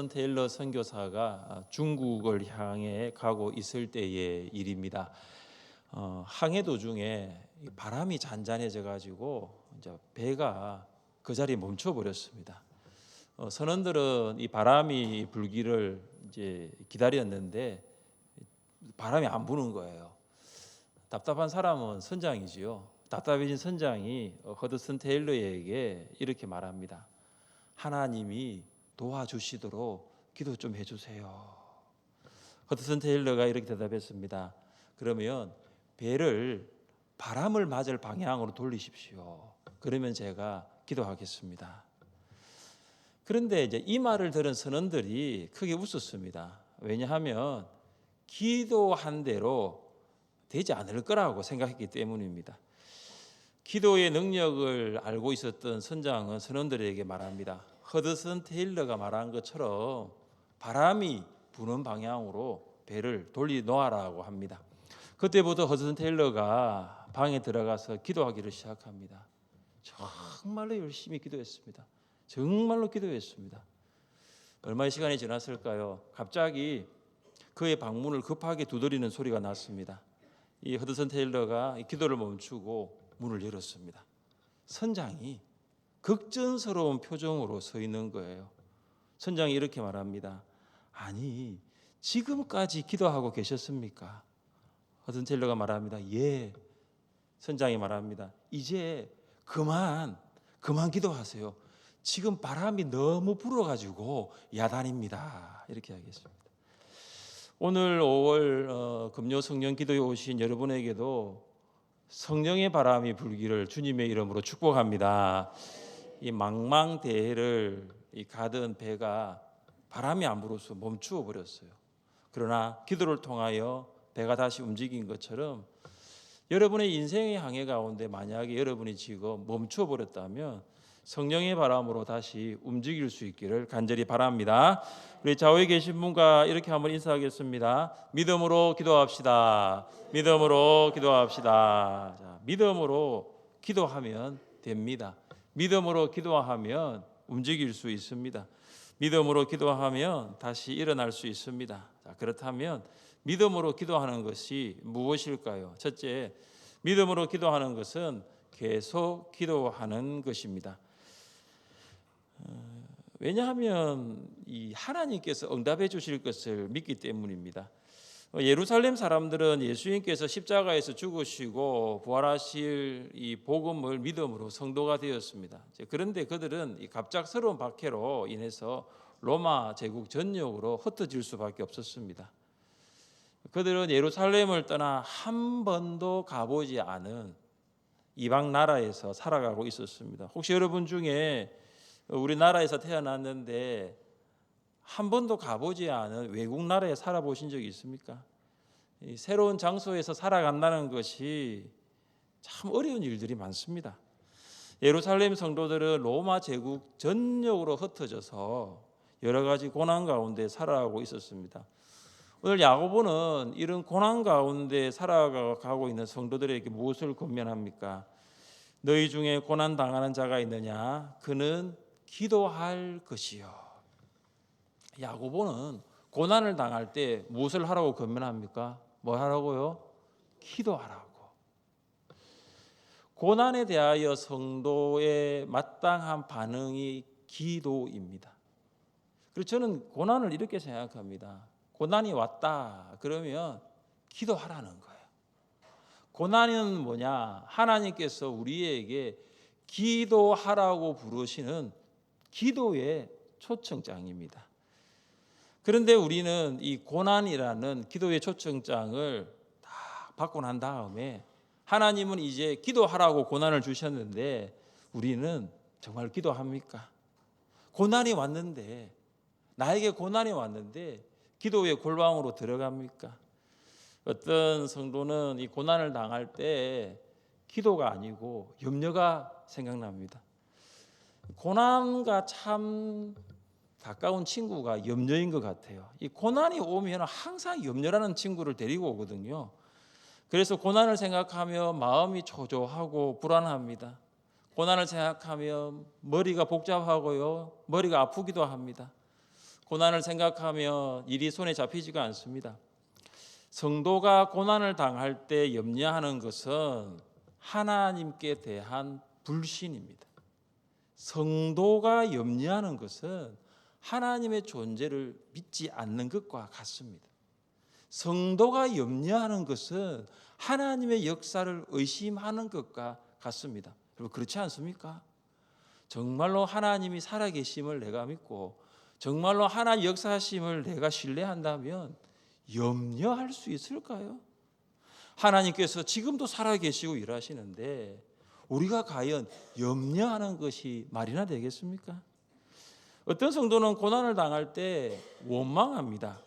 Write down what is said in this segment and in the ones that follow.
테일러 선교사가 중국을 향해 가고 있을 때의 일입니다. 항해 도중에 바람이 잔잔해져 가지고 이제 배가 그 자리에 멈춰 버렸습니다. 선원들은 이 바람이 불기를 이제 기다렸는데 바람이 안 부는 거예요. 답답한 사람은 선장이지요. 답답해진 선장이 허드슨 테일러에게 이렇게 말합니다. 하나님이 도와주시도록 기도 좀 해주세요. 허드슨 테일러가 이렇게 대답했습니다. 그러면 배를 바람을 맞을 방향으로 돌리십시오. 그러면 제가 기도하겠습니다. 그런데 이제 이 말을 들은 선원들이 크게 웃었습니다. 왜냐하면 기도한 대로 되지 않을 거라고 생각했기 때문입니다. 기도의 능력을 알고 있었던 선장은 선원들에게 말합니다. 허드슨 테일러가 말한 것처럼 바람이 부는 방향으로 배를 돌려놓으라고 합니다. 그때부터 허드슨 테일러가 방에 들어가서 기도하기를 시작합니다. 정말로 열심히 기도했습니다. 정말로 기도했습니다. 얼마의 시간이 지났을까요? 갑자기 그의 방문을 급하게 두드리는 소리가 났습니다. 이 허드슨 테일러가 기도를 멈추고 문을 열었습니다. 선장이 극전스러운 표정으로 서 있는 거예요. 선장이 이렇게 말합니다. 아니, 지금까지 기도하고 계셨습니까? 허드슨 테일러가 말합니다. 예. 선장이 말합니다. 이제 그만 기도하세요. 지금 바람이 너무 불어가지고 야단입니다. 이렇게 하겠습니다. 오늘 5월 금요 성령 기도에 오신 여러분에게도 성령의 바람이 불기를 주님의 이름으로 축복합니다. 이 망망대해를 가던 배가 바람이 안 불어서 멈추어 버렸어요. 그러나 기도를 통하여 배가 다시 움직인 것처럼 여러분의 인생의 항해 가운데 만약에 여러분이 지금 멈추어 버렸다면 성령의 바람으로 다시 움직일 수 있기를 간절히 바랍니다. 우리 좌우에 계신 분과 이렇게 한번 인사하겠습니다. 믿음으로 기도합시다. 믿음으로 기도합시다. 자, 믿음으로 기도하면 됩니다. 믿음으로 기도하면 움직일 수 있습니다. 믿음으로 기도하면 다시 일어날 수 있습니다. 자, 그렇다면 믿음으로 기도하는 것이 무엇일까요? 첫째, 믿음으로 기도하는 것은 계속 기도하는 것입니다. 왜냐하면 이 하나님께서 응답해 주실 것을 믿기 때문입니다. 예루살렘 사람들은 예수님께서 십자가에서 죽으시고 부활하실 이 복음을 믿음으로 성도가 되었습니다. 그런데 그들은 이 갑작스러운 박해로 인해서 로마 제국 전역으로 흩어질 수밖에 없었습니다. 그들은 예루살렘을 떠나 한 번도 가보지 않은 이방 나라에서 살아가고 있었습니다. 혹시 여러분 중에 우리나라에서 태어났는데 한 번도 가보지 않은 외국 나라에 살아보신 적이 있습니까? 새로운 장소에서 살아간다는 것이 참 어려운 일들이 많습니다. 예루살렘 성도들은 로마 제국 전역으로 흩어져서 여러 가지 고난 가운데 살아가고 있었습니다. 오늘 야고보는 이런 고난 가운데 살아가고 있는 성도들에게 무엇을 권면합니까? 너희 중에 고난 당하는 자가 있느냐? 그는 기도할 것이요. 야고보는 고난을 당할 때 무엇을 하라고 권면합니까? 뭐 하라고요? 기도하라고. 고난에 대하여 성도의 마땅한 반응이 기도입니다. 그래서 저는 고난을 이렇게 생각합니다. 고난이 왔다 그러면 기도하라는 거예요. 고난은 뭐냐? 하나님께서 우리에게 기도하라고 부르시는 기도의 초청장입니다. 그런데 우리는 이 고난이라는 기도의 초청장을 다 받고 난 다음에 하나님은 이제 기도하라고 고난을 주셨는데 우리는 정말 기도합니까? 고난이 왔는데 나에게 고난이 왔는데 기도의 골방으로 들어갑니까? 어떤 성도는 이 고난을 당할 때 기도가 아니고 염려가 생각납니다. 고난과 참 가까운 친구가 염려인 것 같아요. 이 고난이 오면 항상 염려라는 친구를 데리고 오거든요. 그래서 고난을 생각하며 마음이 초조하고 불안합니다. 고난을 생각하면 머리가 복잡하고요. 머리가 아프기도 합니다. 고난을 생각하면 일이 손에 잡히지가 않습니다. 성도가 고난을 당할 때 염려하는 것은 하나님께 대한 불신입니다. 성도가 염려하는 것은 하나님의 존재를 믿지 않는 것과 같습니다. 성도가 염려하는 것은 하나님의 역사를 의심하는 것과 같습니다. 여러분 그렇지 않습니까? 정말로 하나님이 살아계심을 내가 믿고 정말로 하나님 역사하심을 내가 신뢰한다면 염려할 수 있을까요? 하나님께서 지금도 살아계시고 일하시는데 우리가 과연 염려하는 것이 말이나 되겠습니까? 어떤 성도는 고난을 당할 때 원망합니다.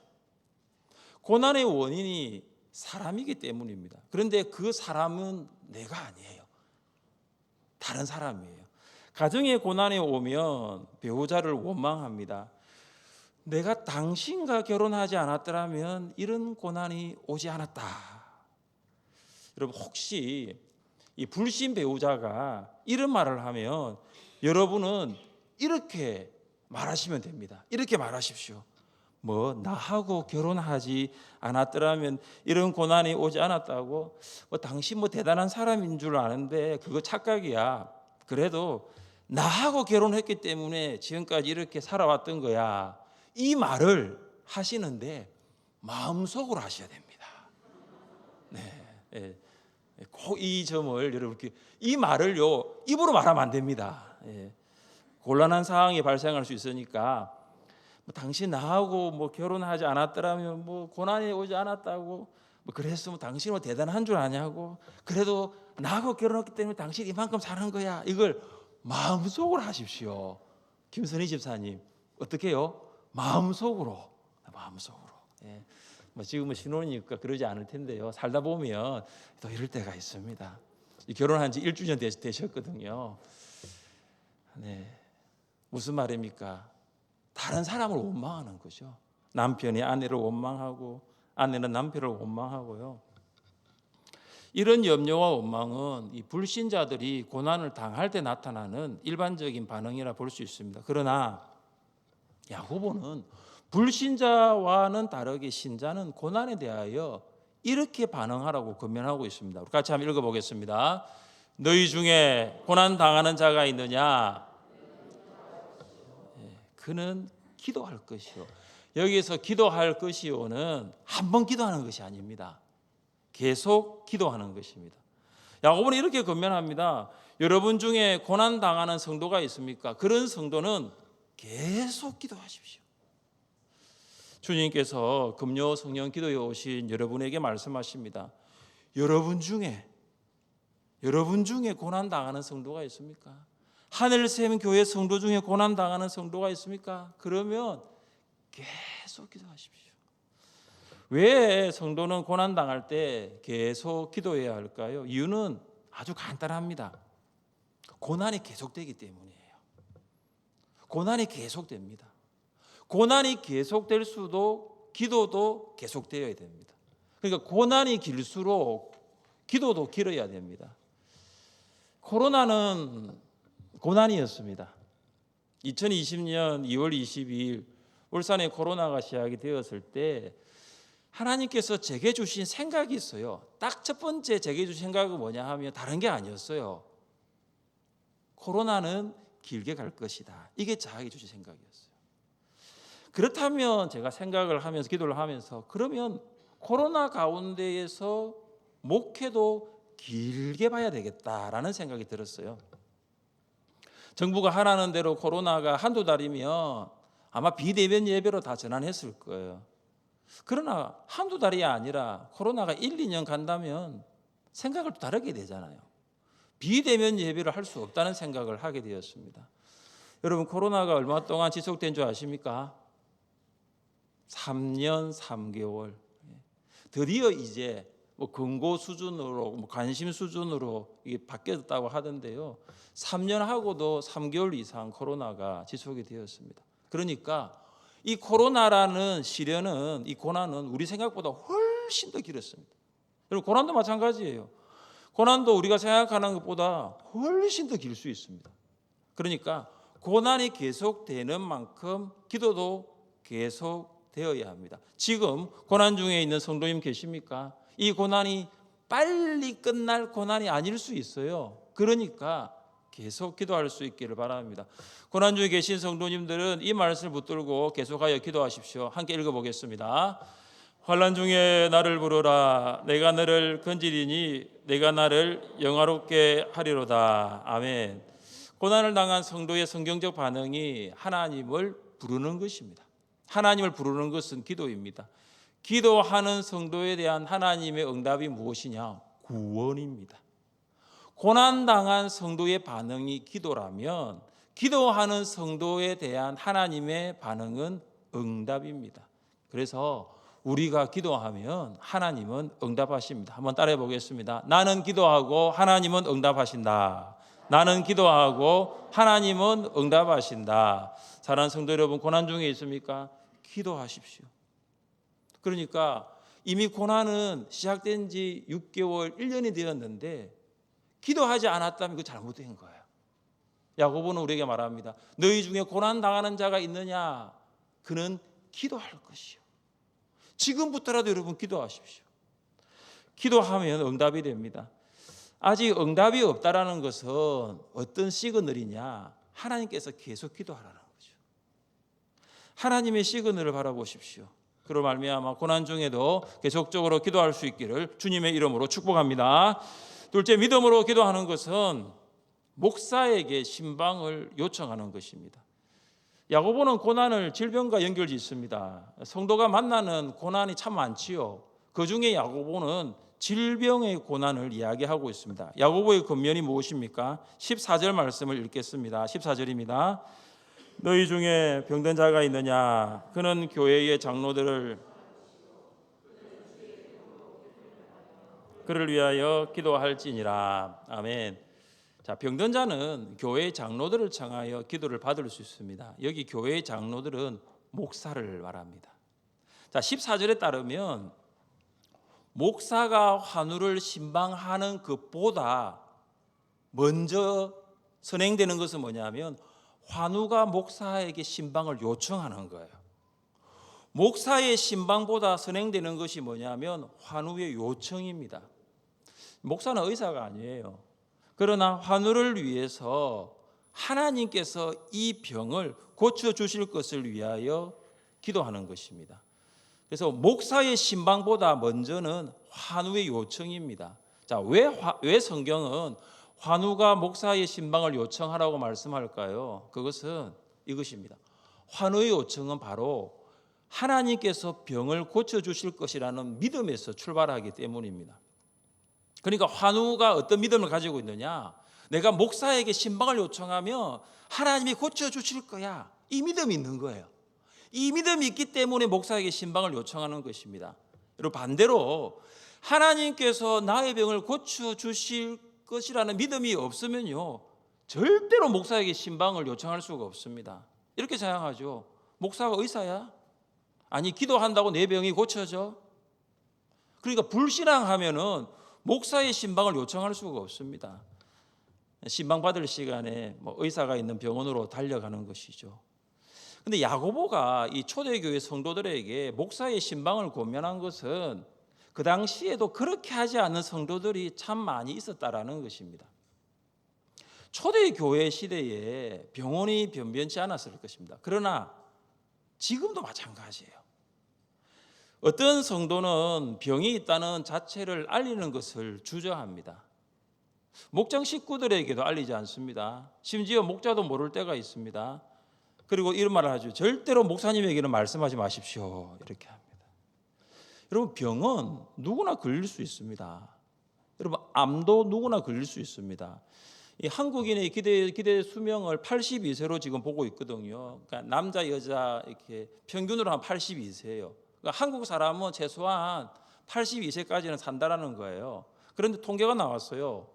고난의 원인이 사람이기 때문입니다. 그런데 그 사람은 내가 아니에요. 다른 사람이에요. 가정의 고난이 오면 배우자를 원망합니다. 내가 당신과 결혼하지 않았더라면 이런 고난이 오지 않았다. 여러분 혹시 이 불신 배우자가 이런 말을 하면 여러분은 이렇게 말하시면 됩니다. 이렇게 말하십시오. 뭐 나하고 결혼하지 않았더라면 이런 고난이 오지 않았다고? 당신 대단한 사람인 줄 아는데 그거 착각이야. 그래도 나하고 결혼했기 때문에 지금까지 이렇게 살아왔던 거야. 이 말을 하시는데 마음속으로 하셔야 됩니다. 네, 꼭 이 점을 여러분 이 말을요 입으로 말하면 안 됩니다. 곤란한 상황이 발생할 수 있으니까 당신 나하고 결혼하지 않았더라면 고난이 오지 않았다고 그랬으면 당신은 대단한 줄 아냐고 그래도 나하고 결혼했기 때문에 당신 이만큼 사는 거야. 이걸 마음속으로 하십시오. 김선희 집사님 어떻게 해요? 마음속으로. 지금은 신혼이니까 그러지 않을 텐데요. 살다 보면 또 이럴 때가 있습니다. 결혼한 지 1주년 되셨거든요. 네, 무슨 말입니까? 다른 사람을 원망하는 거죠. 남편이 아내를 원망하고 아내는 남편을 원망하고요. 이런 염려와 원망은 이 불신자들이 고난을 당할 때 나타나는 일반적인 반응이라 볼 수 있습니다. 그러나 야고보는 불신자와는 다르게 신자는 고난에 대하여 이렇게 반응하라고 권면하고 있습니다. 우리 같이 한번 읽어보겠습니다. 너희 중에 고난 당하는 자가 있느냐? 그는 기도할 것이요. 여기서 기도할 것이요는 한 번 기도하는 것이 아닙니다. 계속 기도하는 것입니다. 야고보는 이렇게 권면합니다. 여러분 중에 고난 당하는 성도가 있습니까? 그런 성도는 계속 기도하십시오. 주님께서 금요 성령 기도에 오신 여러분에게 말씀하십니다. 여러분 중에 고난 당하는 성도가 있습니까? 하늘샘 교회 성도 중에 고난 당하는 성도가 있습니까? 그러면 계속 기도하십시오. 왜 성도는 고난 당할 때 계속 기도해야 할까요? 이유는 아주 간단합니다. 고난이 계속되기 때문이에요. 고난이 계속됩니다. 고난이 계속될수록 기도도 계속되어야 됩니다. 그러니까 고난이 길수록 기도도 길어야 됩니다. 코로나는 고난이었습니다. 2020년 2월 22일 울산에 코로나가 시작이 되었을 때 하나님께서 제게 주신 생각이 있어요. 딱 첫 번째 제게 주신 생각은 뭐냐 하면 다른 게 아니었어요. 코로나는 길게 갈 것이다. 이게 저에게 주신 생각이었어요. 그렇다면 제가 생각을 하면서 기도를 하면서 그러면 코로나 가운데에서 목회도 길게 봐야 되겠다라는 생각이 들었어요. 정부가 하라는 대로 코로나가 한두 달이면 아마 비대면 예배로 다 전환했을 거예요. 그러나 한두 달이 아니라 코로나가 1, 2년 간다면 생각을 또 다르게 되잖아요. 비대면 예배를 할 수 없다는 생각을 하게 되었습니다. 여러분 코로나가 얼마 동안 지속된 줄 아십니까? 3년 3개월. 드디어 이제 권고 수준으로 관심 수준으로 이게 바뀌었다고 하던데요. 3년하고도 3개월 이상 코로나가 지속이 되었습니다. 그러니까 이 코로나라는 시련은 이 고난은 우리 생각보다 훨씬 더 길었습니다. 여러분 고난도 마찬가지예요. 고난도 우리가 생각하는 것보다 훨씬 더 길 수 있습니다. 그러니까 고난이 계속되는 만큼 기도도 계속되어야 합니다. 지금 고난 중에 있는 성도님 계십니까? 이 고난이 빨리 끝날 고난이 아닐 수 있어요. 그러니까 계속 기도할 수 있기를 바랍니다. 고난 중에 계신 성도님들은 이 말씀을 붙들고 계속하여 기도하십시오. 함께 읽어보겠습니다. 환난 중에 나를 부르라. 내가 너를 건지리니 내가 나를 영화롭게 하리로다. 아멘. 고난을 당한 성도의 성경적 반응이 하나님을 부르는 것입니다. 하나님을 부르는 것은 기도입니다. 기도하는 성도에 대한 하나님의 응답이 무엇이냐? 구원입니다. 고난당한 성도의 반응이 기도라면 기도하는 성도에 대한 하나님의 반응은 응답입니다. 그래서 우리가 기도하면 하나님은 응답하십니다. 한번 따라해 보겠습니다. 나는 기도하고 하나님은 응답하신다. 나는 기도하고 하나님은 응답하신다. 사랑하는 성도 여러분, 고난 중에 있습니까? 기도하십시오. 그러니까 이미 고난은 시작된 지 6개월, 1년이 되었는데 기도하지 않았다면 그 잘못된 거예요. 야고보는 우리에게 말합니다. 너희 중에 고난 당하는 자가 있느냐? 그는 기도할 것이요. 지금부터라도 여러분 기도하십시오. 기도하면 응답이 됩니다. 아직 응답이 없다라는 것은 어떤 시그널이냐? 하나님께서 계속 기도하라는 거죠. 하나님의 시그널을 바라보십시오. 그로 말미암아 고난 중에도 계속적으로 기도할 수 있기를 주님의 이름으로 축복합니다. 둘째, 믿음으로 기도하는 것은 목사에게 신방을 요청하는 것입니다. 야고보는 고난을 질병과 연결짓습니다. 성도가 만나는 고난이 참 많지요. 그중에 야고보는 질병의 고난을 이야기하고 있습니다. 야고보의 권면이 무엇입니까? 14절 말씀을 읽겠습니다. 14절입니다. 너희 중에 병든 자가 있느냐? 그는 교회의 장로들을 그를 위하여 기도할지니라. 아멘. 자, 병든 자는 교회의 장로들을 청하여 기도를 받을 수 있습니다. 여기 교회의 장로들은 목사를 말합니다. 자, 14절에 따르면 목사가 환우를 신방하는 것보다 먼저 선행되는 것은 뭐냐면 환우가 목사에게 신방을 요청하는 거예요. 목사의 신방보다 선행되는 것이 뭐냐면 환우의 요청입니다. 목사는 의사가 아니에요. 그러나 환우를 위해서 하나님께서 이 병을 고쳐주실 것을 위하여 기도하는 것입니다. 그래서 목사의 신방보다 먼저는 환우의 요청입니다. 자, 왜 성경은 환우가 목사의 신방을 요청하라고 말씀할까요? 그것은 이것입니다. 환우의 요청은 바로 하나님께서 병을 고쳐주실 것이라는 믿음에서 출발하기 때문입니다. 그러니까 환우가 어떤 믿음을 가지고 있느냐? 내가 목사에게 신방을 요청하면 하나님이 고쳐주실 거야. 이 믿음이 있는 거예요. 이 믿음이 있기 때문에 목사에게 신방을 요청하는 것입니다. 여러분, 반대로 하나님께서 나의 병을 고쳐주실 것이라는 믿음이 없으면요, 절대로 목사에게 신방을 요청할 수가 없습니다. 이렇게 생각하죠. 목사가 의사야? 아니, 기도한다고 내 병이 고쳐져? 그러니까 불신앙하면은 목사의 신방을 요청할 수가 없습니다. 신방 받을 시간에 의사가 있는 병원으로 달려가는 것이죠. 근데 야고보가 이 초대교회 성도들에게 목사의 신방을 권면한 것은 그 당시에도 그렇게 하지 않는 성도들이 참 많이 있었다라는 것입니다. 초대교회 시대에 병원이 변변치 않았을 것입니다. 그러나 지금도 마찬가지예요. 어떤 성도는 병이 있다는 자체를 알리는 것을 주저합니다. 목장 식구들에게도 알리지 않습니다. 심지어 목자도 모를 때가 있습니다. 그리고 이런 말을 하죠. 절대로 목사님에게는 말씀하지 마십시오. 이렇게 합니다. 여러분, 병은 누구나 걸릴 수 있습니다. 여러분, 암도 누구나 걸릴 수 있습니다. 이 한국인의 기대 수명을 82세로 지금 보고 있거든요. 그러니까 남자 여자 이렇게 평균으로 한 82세예요. 그러니까 한국 사람은 최소한 82세까지는 산다라는 거예요. 그런데 통계가 나왔어요.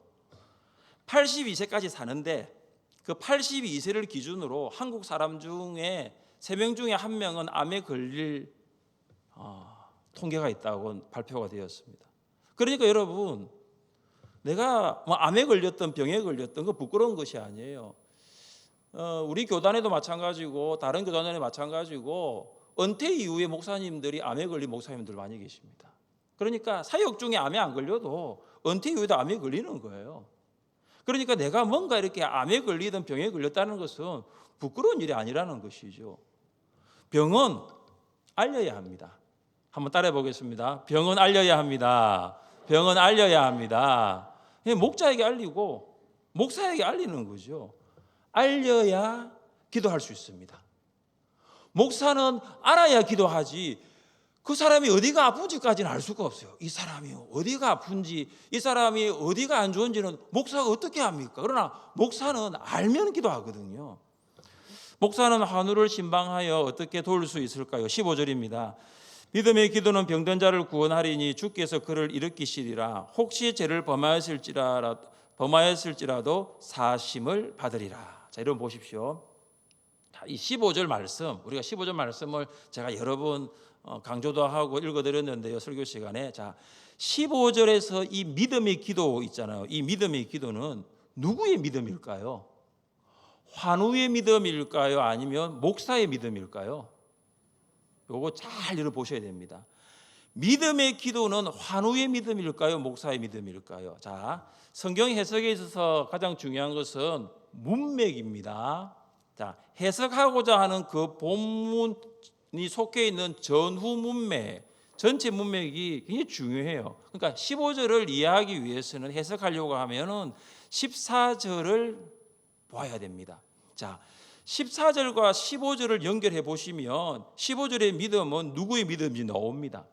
82세까지 사는데 그 82세를 기준으로 한국 사람 중에 3명 중에 1명은 암에 걸릴 통계가 있다고 발표가 되었습니다. 그러니까 여러분, 내가 암에 걸렸던 병에 걸렸던 거 부끄러운 것이 아니에요. 우리 교단에도 마찬가지고 다른 교단에도 마찬가지고 은퇴 이후에 목사님들이 암에 걸린 목사님들 많이 계십니다. 그러니까 사역 중에 암에 안 걸려도 은퇴 이후에도 암에 걸리는 거예요. 그러니까 내가 뭔가 이렇게 암에 걸리든 병에 걸렸다는 것은 부끄러운 일이 아니라는 것이죠. 병은 알려야 합니다. 한번 따라해 보겠습니다. 병은 알려야 합니다. 병은 알려야 합니다. 목자에게 알리고 목사에게 알리는 거죠. 알려야 기도할 수 있습니다. 목사는 알아야 기도하지, 그 사람이 어디가 아픈지까지는 알 수가 없어요. 이 사람이 어디가 아픈지, 이 사람이 어디가 안 좋은지는 목사가 어떻게 합니까? 그러나 목사는 알면 기도하거든요. 목사는 환우를 신방하여 어떻게 도울 수 있을까요? 15절입니다. 믿음의 기도는 병든 자를 구원하리니 주께서 그를 일으키시리라. 혹시 죄를 범하였을지라도 사심을 받으리라. 자, 여러분 보십시오. 이 15절 말씀, 우리가 15절 말씀을 제가 여러 번 강조도 하고 읽어드렸는데요, 설교 시간에. 자, 15절에서 이 믿음의 기도 있잖아요. 이 믿음의 기도는 누구의 믿음일까요? 환우의 믿음일까요? 아니면 목사의 믿음일까요? 요거 잘 읽어보셔야 됩니다. 믿음의 기도는 환우의 믿음일까요? 목사의 믿음일까요? 자, 성경 해석에 있어서 가장 중요한 것은 문맥입니다. 자, 해석하고자 하는 그 본문이 속해 있는 전후 문맥, 전체 문맥이 굉장히 중요해요. 그러니까 15절을 이해하기 위해서는, 해석하려고 하면은 14절을 봐야 됩니다. 자, 14절과 15절을 연결해 보시면 15절의 믿음은 누구의 믿음인지 나옵니다.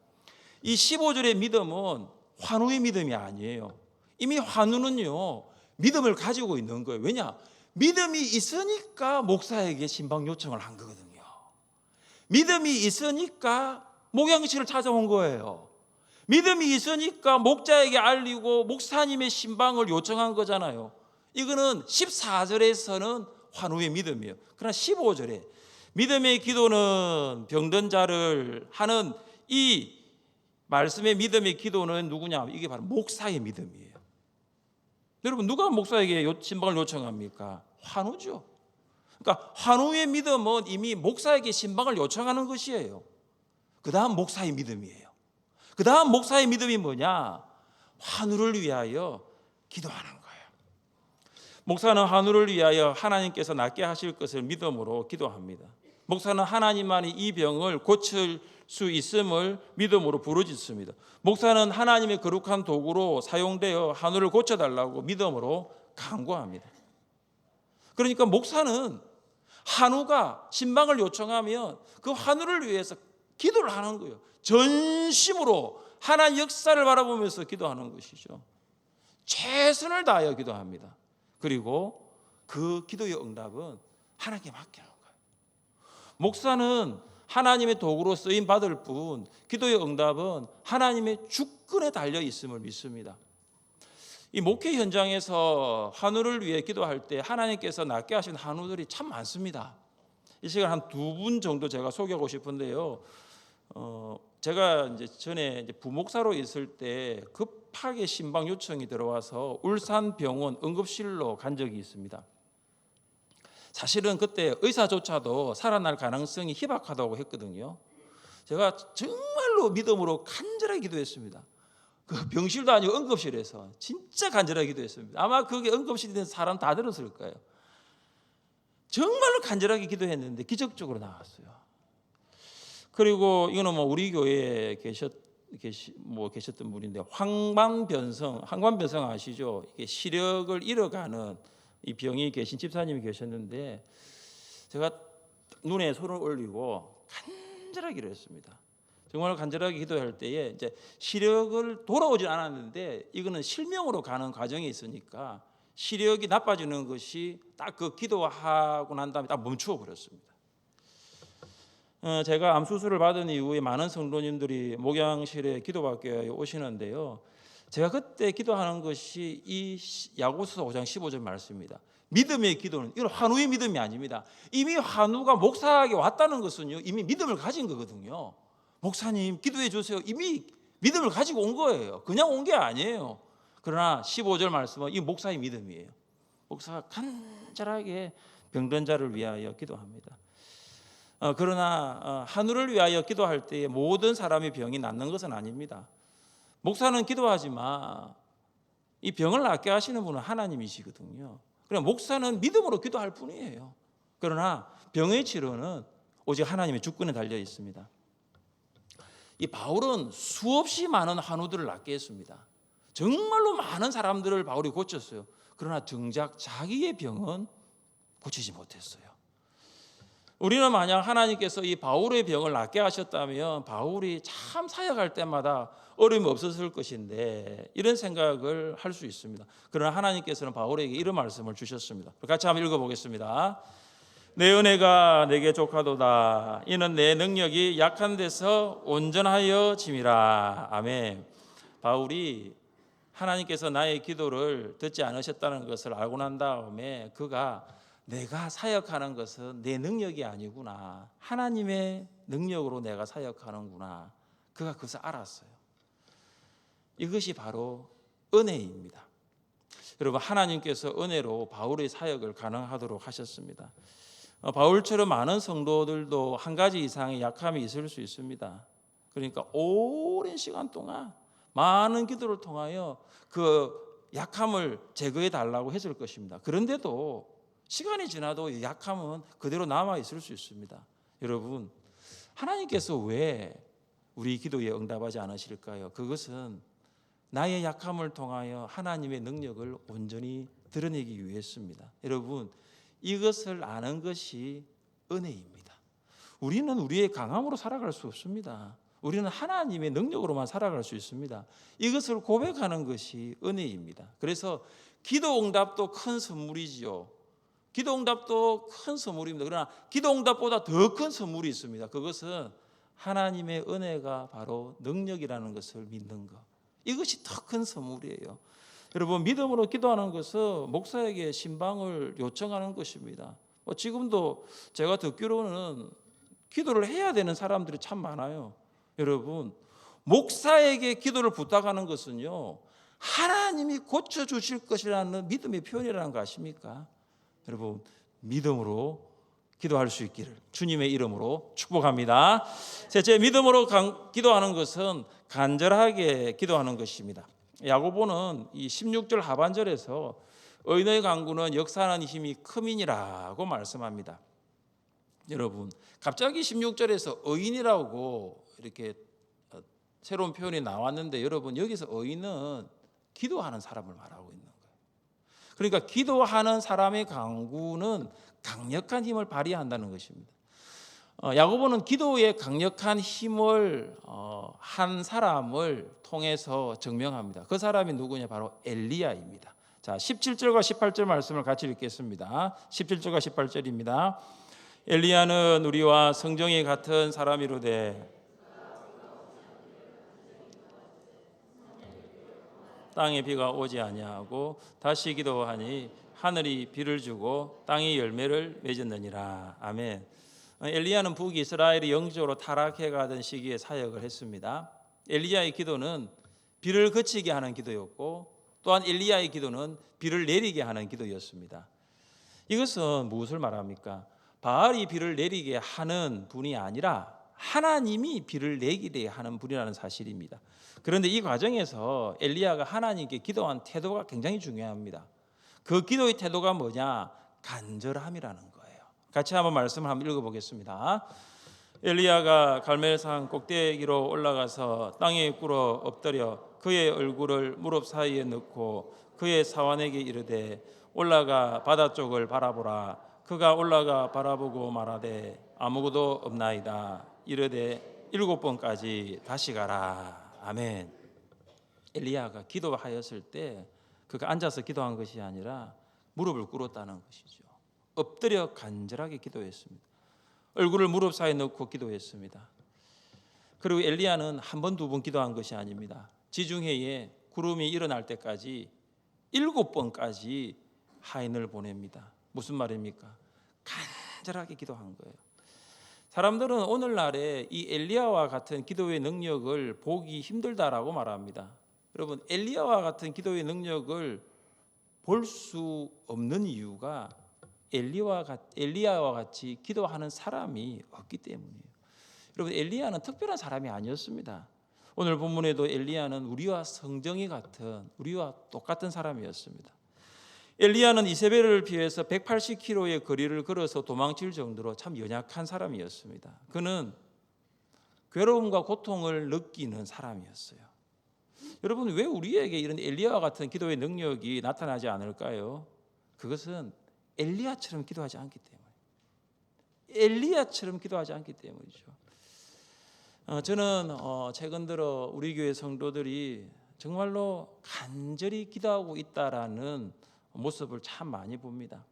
이 15절의 믿음은 환우의 믿음이 아니에요. 이미 환우는요, 믿음을 가지고 있는 거예요. 왜냐? 믿음이 있으니까 목사에게 신방 요청을 한 거거든요. 믿음이 있으니까 목양실을 찾아온 거예요. 믿음이 있으니까 목자에게 알리고 목사님의 신방을 요청한 거잖아요. 이거는 14절에서는 환우의 믿음이에요. 그러나 15절에 믿음의 기도는 병든 자를 하는 이 말씀의 믿음의 기도는 누구냐? 이게 바로 목사의 믿음이에요. 여러분, 누가 목사에게 신방을 요청합니까? 환우죠. 그러니까 환우의 믿음은 이미 목사에게 신방을 요청하는 것이에요. 그 다음 목사의 믿음이에요. 그 다음 목사의 믿음이 뭐냐? 환우를 위하여 기도하는 거예요. 목사는 환우를 위하여 하나님께서 낫게 하실 것을 믿음으로 기도합니다. 목사는 하나님만이 이 병을 고칠 수 있음을 믿음으로 부르짖습니다. 목사는 하나님의 거룩한 도구로 사용되어 환우를 고쳐달라고 믿음으로 간구합니다. 그러니까 목사는 환우가 신방을 요청하면 그 환우를 위해서 기도를 하는 거예요. 전심으로 하나님 역사를 바라보면서 기도하는 것이죠. 최선을 다하여 기도합니다. 그리고 그 기도의 응답은 하나님께 맡기는 거예요. 목사는 하나님의 도구로 쓰임 받을 뿐 기도의 응답은 하나님의 주권에 달려 있음을 믿습니다. 이 목회 현장에서 환우를 위해 기도할 때 하나님께서 낫게 하신 환우들이 참 많습니다. 이 시간 한 두 분 정도 제가 소개하고 싶은데요. 제가 이제 전에 부목사로 있을 때 급하게 신방 요청이 들어와서 울산병원 응급실로 간 적이 있습니다. 사실은 그때 의사조차도 살아날 가능성이 희박하다고 했거든요. 제가 정말로 믿음으로 간절하게 기도했습니다. 그 병실도 아니고 응급실에서 진짜 간절하게 기도했습니다. 아마 그게 응급실에 있는 사람 다 들었을 거예요. 정말로 간절하게 기도했는데 기적적으로 나왔어요. 그리고 이거는 뭐 우리 교회에 계셨던 분인데 황반변성 아시죠? 이게 시력을 잃어가는 이 병이 계신 집사님이 계셨는데 제가 눈에 손을 올리고 간절하게 기도했습니다. 정말 간절하게 기도할 때에 이제 시력을 돌아오진 않았는데 이거는 실명으로 가는 과정이 있으니까 시력이 나빠지는 것이 딱 그 기도하고 난 다음에 딱 멈추어 버렸습니다. 제가 암 수술을 받은 이후에 많은 성도님들이 목양실에 기도받기 위해 오시는데요. 제가 그때 기도하는 것이 이 야고보서 5장 15절 말씀입니다. 믿음의 기도는 이건 환우의 믿음이 아닙니다. 이미 환우가 목사에게 왔다는 것은요, 이미 믿음을 가진 거거든요. 목사님 기도해 주세요. 이미 믿음을 가지고 온 거예요. 그냥 온 게 아니에요. 그러나 15절 말씀은 이 목사의 믿음이에요. 목사가 간절하게 병든 자를 위하여 기도합니다. 그러나 한우를 위하여 기도할 때에 모든 사람이 병이 낫는 것은 아닙니다. 목사는 기도하지만 이 병을 낫게 하시는 분은 하나님이시거든요. 그럼 목사는 믿음으로 기도할 뿐이에요. 그러나 병의 치료는 오직 하나님의 주권에 달려 있습니다. 이 바울은 수없이 많은 한우들을 낫게 했습니다. 정말로 많은 사람들을 바울이 고쳤어요. 그러나 정작 자기의 병은 고치지 못했어요. 우리는 만약 하나님께서 이 바울의 병을 낫게 하셨다면 바울이 참 사역할 때마다 어려움이 없었을 것인데 이런 생각을 할 수 있습니다. 그러나 하나님께서는 바울에게 이런 말씀을 주셨습니다. 같이 한번 읽어보겠습니다. 내 은혜가 내게 족하도다. 이는 내 능력이 약한 데서 온전하여 짐이라. 아멘. 바울이 하나님께서 나의 기도를 듣지 않으셨다는 것을 알고 난 다음에 그가 내가 사역하는 것은 내 능력이 아니구나. 하나님의 능력으로 내가 사역하는구나. 그가 그것을 알았어요. 이것이 바로 은혜입니다. 여러분, 하나님께서 은혜로 바울의 사역을 가능하도록 하셨습니다. 바울처럼 많은 성도들도 한 가지 이상의 약함이 있을 수 있습니다. 그러니까 오랜 시간 동안 많은 기도를 통하여 그 약함을 제거해 달라고 했을 것입니다. 그런데도 시간이 지나도 약함은 그대로 남아 있을 수 있습니다. 여러분, 하나님께서 왜 우리 기도에 응답하지 않으실까요? 그것은 나의 약함을 통하여 하나님의 능력을 온전히 드러내기 위해서입니다. 여러분, 이것을 아는 것이 은혜입니다. 우리는 우리의 강함으로 살아갈 수 없습니다. 우리는 하나님의 능력으로만 살아갈 수 있습니다. 이것을 고백하는 것이 은혜입니다. 그래서 기도 응답도 큰 선물이지요. 기도 응답도 큰 선물입니다. 그러나 기도 응답보다 더 큰 선물이 있습니다. 그것은 하나님의 은혜가 바로 능력이라는 것을 믿는 것. 이것이 더 큰 선물이에요. 여러분, 믿음으로 기도하는 것은 목사에게 신방을 요청하는 것입니다. 지금도 제가 듣기로는 기도를 해야 되는 사람들이 참 많아요. 여러분, 목사에게 기도를 부탁하는 것은요, 하나님이 고쳐주실 것이라는 믿음의 표현이라는 거 아십니까? 여러분, 믿음으로 기도할 수 있기를 주님의 이름으로 축복합니다. 셋째, 믿음으로 기도하는 것은 간절하게 기도하는 것입니다. 야고보는 이 16절 하반절에서 의인의 간구는 역사하는 힘이 크민이라고 말씀합니다. 여러분, 갑자기 16절에서 의인이라고 이렇게 새로운 표현이 나왔는데 여러분, 여기서 의인은 기도하는 사람을 말하고 있는 거예요. 그러니까 기도하는 사람의 간구는 강력한 힘을 발휘한다는 것입니다. 야고보는 기도의 강력한 힘을 한 사람을 통해서 증명합니다. 그 사람이 누구냐? 바로 엘리야입니다. 자, 17절과 18절 말씀을 같이 읽겠습니다. 17절과 18절입니다. 엘리야는 우리와 성정이 같은 사람이로되 땅에 비가 오지 아니하고 다시 기도하니 하늘이 비를 주고 땅이 열매를 맺었느니라. 아멘. 엘리야는 북이스라엘이 영적으로 타락해 가던 시기에 사역을 했습니다. 엘리야의 기도는 비를 그치게 하는 기도였고 또한 엘리야의 기도는 비를 내리게 하는 기도였습니다. 이것은 무엇을 말합니까? 바알이 비를 내리게 하는 분이 아니라 하나님이 비를 내리게 하는 분이라는 사실입니다. 그런데 이 과정에서 엘리야가 하나님께 기도한 태도가 굉장히 중요합니다. 그 기도의 태도가 뭐냐? 간절함이라는 거예요. 같이 한번 말씀을 한번 읽어보겠습니다. 엘리야가 갈멜산 꼭대기로 올라가서 땅에 꿇어 엎드려 그의 얼굴을 무릎 사이에 넣고 그의 사환에게 이르되 올라가 바다 쪽을 바라보라. 그가 올라가 바라보고 말하되 아무것도 없나이다. 이르되 7번까지 다시 가라. 아멘. 엘리야가 기도하였을 때 그가 앉아서 기도한 것이 아니라 무릎을 꿇었다는 것이죠. 엎드려 간절하게 기도했습니다. 얼굴을 무릎 사이에 넣고 기도했습니다. 그리고 엘리야는 한 번, 두 번 기도한 것이 아닙니다. 지중해에 구름이 일어날 때까지 7번까지 하인을 보냅니다. 무슨 말입니까? 간절하게 기도한 거예요. 사람들은 오늘날에 이 엘리야와 같은 기도의 능력을 보기 힘들다라고 말합니다. 여러분, 엘리야와 같은 기도의 능력을 볼 수 없는 이유가 엘리야와 같이 기도하는 사람이 없기 때문이에요. 여러분, 엘리야는 특별한 사람이 아니었습니다. 오늘 본문에도 엘리야는 우리와 성정이 같은, 우리와 똑같은 사람이었습니다. 엘리야는 이세벨을 피해서 180km의 거리를 걸어서 도망칠 정도로 참 연약한 사람이었습니다. 그는 괴로움과 고통을 느끼는 사람이었어요. 여러분, 왜 우리에게 이런 엘리야와 같은 기도의 능력이 나타나지 않을까요? 그것은 엘리야처럼 기도하지 않기 때문에, 엘리야처럼 기도하지 않기 때문이죠. 저는 최근 들어 우리 교회 성도들이 정말로 간절히 기도하고 있다라는 모습을 참 많이 봅니다.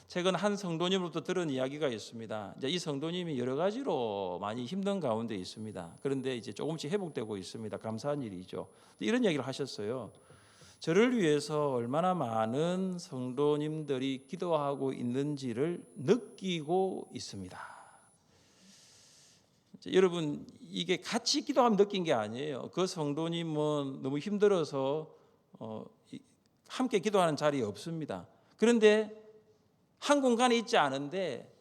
최근 한 성도님으로부터 들은 이야기가 있습니다. 이제 이 성도님이 여러 가지로 많이 힘든 가운데 있습니다. 그런데 이제 조금씩 회복되고 있습니다. 감사한 일이죠. 이런 이야기를 하셨어요. 저를 위해서 얼마나 많은 성도님들이 기도하고 있는지를 느끼고 있습니다. 여러분, 이게 같이 기도하면 느낀 게 아니에요. 그 성도님은 너무 힘들어서 함께 기도하는 자리에 없습니다. 그런데 한 공간에 있지 않은데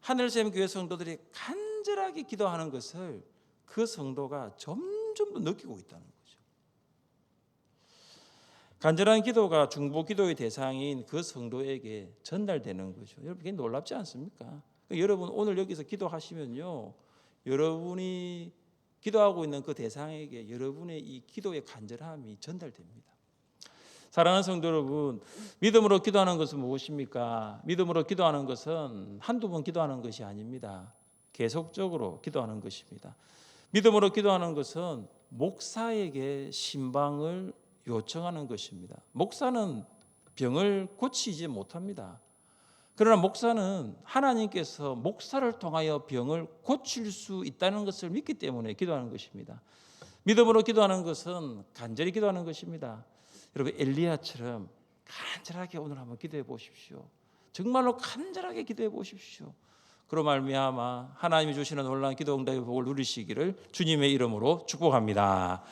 하늘샘 교회 성도들이 간절하게 기도하는 것을 그 성도가 점점 더 느끼고 있다는 거죠. 간절한 기도가 중보 기도의 대상인 그 성도에게 전달되는 거죠. 여러분, 그게 놀랍지 않습니까? 여러분, 오늘 여기서 기도하시면요, 여러분이 기도하고 있는 그 대상에게 여러분의 이 기도의 간절함이 전달됩니다. 사랑하는 성도 여러분, 믿음으로 기도하는 것은 무엇입니까? 믿음으로 기도하는 것은 한두 번 기도하는 것이 아닙니다. 계속적으로 기도하는 것입니다. 믿음으로 기도하는 것은 목사에게 신방을 요청하는 것입니다. 목사는 병을 고치지 못합니다. 그러나 목사는 하나님께서 목사를 통하여 병을 고칠 수 있다는 것을 믿기 때문에 기도하는 것입니다. 믿음으로 기도하는 것은 간절히 기도하는 것입니다. 여러분, 엘리야처럼 간절하게 오늘 한번 기도해 보십시오. 정말로 간절하게 기도해 보십시오. 그로 말미암아 하나님이 주시는 놀라운 기도 응답의 복을 누리시기를 주님의 이름으로 축복합니다.